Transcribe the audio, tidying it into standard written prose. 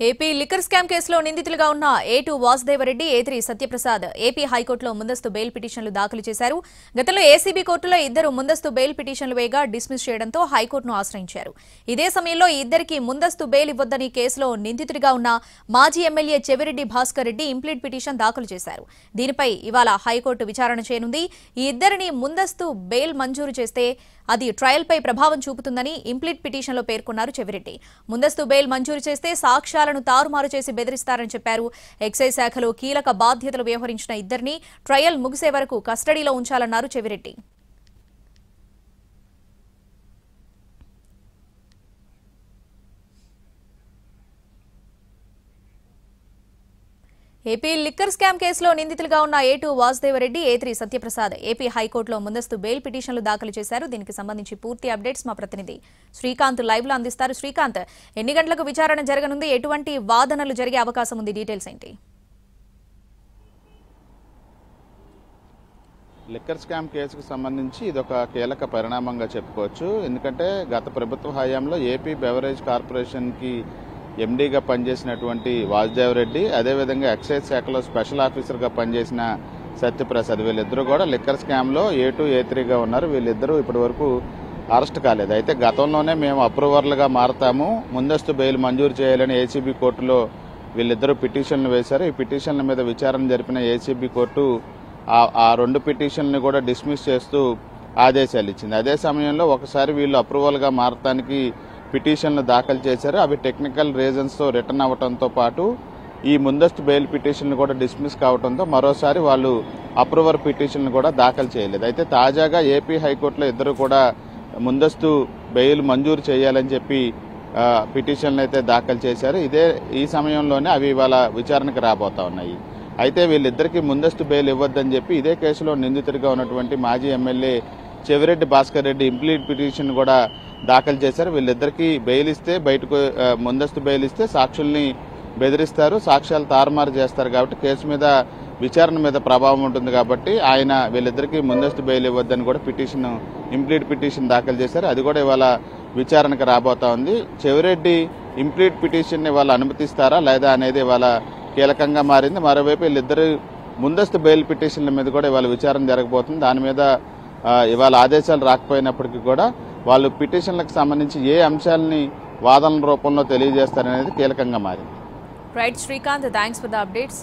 AP liquor scam కేసులో నిందితులుగా ఉన్న A2 Vasudeva Reddy, A3 Satyaprasad AP హైకోర్టులో ముందస్తు బెయిల్ పిటిషన్లు దాఖలు చేశారు. గతంలో ఏసీబీ కోర్టులో ఇద్దరు ముందస్తు బెయిల్ పిటిషన్లు వేయగా డిస్మిస్ చేయడంతో హైకోర్టును ఆశ్రయించారు. ఇదే సమయంలో ఈ ఇద్దరికి ముందస్తు బెయిల్ ఇవ్వొద్దని కేసులో నిందితుడిగా ఉన్న మాజీ MLA Chevireddy Bhaskar Reddy implead petition దాఖలు చేశారు. దీనిపై ఇవాళ హైకోర్టు విచారణ చేయనుంది. ఈ ఇద్దరిని ముందస్తు బెయిల్ మంజూరు చేస్తే అది ట్రయల్పై ప్రభావం చూపుతుందని ఇంప్లీట్ పిటిషన్లో పేర్కొన్నారు చెవిరెడ్డి. ముందస్తు బెయిల్ మంజూరు చేస్తే సాక్ష్యాలను తారుమారు చేసి బెదిరిస్తారని చెప్పారు. ఎక్సైజ్ శాఖలో కీలక బాధ్యతలు వ్యవహరించిన ఇద్దరిని ట్రయల్ ముగిసే వరకు కస్టడీలో ఉంచాలన్నారు చెవిరెడ్డి. ఏపీ లిక్కర్ స్కామ్ కేసులో నిందితులుగా ఉన్న A2 Vasudeva Reddy, A3 Satyaprasad AP హైకోర్టులో ముందస్తు బెయిల్ పిటిషన్లు దాఖలు చేశారు. దీనికి సంబంధించి పూర్తి అప్డేట్స్ మా ప్రతినిధి శ్రీకాంత్ లైవ్ లో అందిస్తారు. శ్రీకాంత్, ఎన్ని గంటలకు విచారణ జరగనుంది? ఎటువంటి వాదనలు జరిగే అవకాశం ఉంది? డీటెయిల్స్ ఏంటి? లిక్కర్ స్కామ్ కేసుకు సంబంధించి ఇదొక కీలక పరిణామంగా చెప్పుకోవచ్చు. ఎందుకంటే గత ప్రభుత్వ హయాంలో ఏపీ బెవరేజ్ కార్పొరేషన్కి ఎండీగా పనిచేసినటువంటి వాసుదేవరెడ్డి, అదేవిధంగా ఎక్సైజ్ శాఖలో స్పెషల్ ఆఫీసర్గా పనిచేసిన సత్యప్రసాద్, వీళ్ళిద్దరూ కూడా లిక్కర్ స్కామ్లో A2, A3గా ఉన్నారు. వీళ్ళిద్దరూ ఇప్పటి వరకు అరెస్ట్ కాలేదు. అయితే గతంలోనే మేము అప్రూవర్లుగా మారతాము, ముందస్తు బెయిల్ మంజూరు చేయాలని ఏసీబీ కోర్టులో వీళ్ళిద్దరూ పిటిషన్లు వేశారు. ఈ పిటిషన్ల మీద విచారణ జరిపిన ఏసీబీ కోర్టు ఆ రెండు పిటిషన్లు కూడా డిస్మిస్ చేస్తూ ఆదేశాలు ఇచ్చింది. అదే సమయంలో ఒకసారి వీళ్ళు అప్రూవల్గా మారటానికి పిటిషన్లు దాఖలు చేశారు. అవి టెక్నికల్ రీజన్స్తో రిటర్న్ అవ్వడంతో పాటు ఈ ముందస్తు బెయిల్ పిటిషన్లు కూడా డిస్మిస్ కావడంతో మరోసారి వాళ్ళు అప్రూవర్ పిటిషన్లు కూడా దాఖలు చేయలేదు. అయితే తాజాగా ఏపీ హైకోర్టులో ఇద్దరు కూడా ముందస్తు బెయిల్ మంజూరు చేయాలని చెప్పి పిటిషన్లు అయితే దాఖలు చేశారు. ఈ సమయంలోనే అవి ఇవాళ విచారణకు రాబోతా ఉన్నాయి. అయితే వీళ్ళిద్దరికీ ముందస్తు బెయిల్ ఇవ్వద్దని చెప్పి ఇదే కేసులో నిందితుడిగా ఉన్నటువంటి మాజీ MLA Chevireddy Bhaskar Reddy implead petition కూడా దాఖలు చేశారు. వీళ్ళిద్దరికీ బెయిల్ ఇస్తే ముందస్తు బెయిల్ ఇస్తే సాక్షుల్ని బెదిరిస్తారు, సాక్ష్యాలు తారుమారు చేస్తారు. కాబట్టి కేసు మీద విచారణ మీద ప్రభావం ఉంటుంది. కాబట్టి ఆయన వీళ్ళిద్దరికీ ముందస్తు బెయిల్ ఇవ్వద్దని కూడా ఇంప్లీట్ పిటిషన్ దాఖలు చేశారు. అది కూడా ఇవాళ విచారణకు రాబోతా ఉంది. చెవిరెడ్డి ఇంప్లీట్ పిటిషన్ ఇవాళ అనుమతిస్తారా లేదా అనేది ఇవాళ కీలకంగా మారింది. మరోవైపు వీళ్ళిద్దరు ముందస్తు బెయిల్ పిటిషన్ల మీద కూడా ఇవాళ విచారణ జరగబోతుంది. దాని మీద ఇవాళ ఆదేశాలు రాకపోయినప్పటికీ కూడా వాళ్ళు పిటిషన్లకు సంబంధించి ఏ అంశాలని వాదనల రూపంలో తెలియజేస్తారనేది కీలకంగా మారింది. Right Srikanth, thanks for the updates.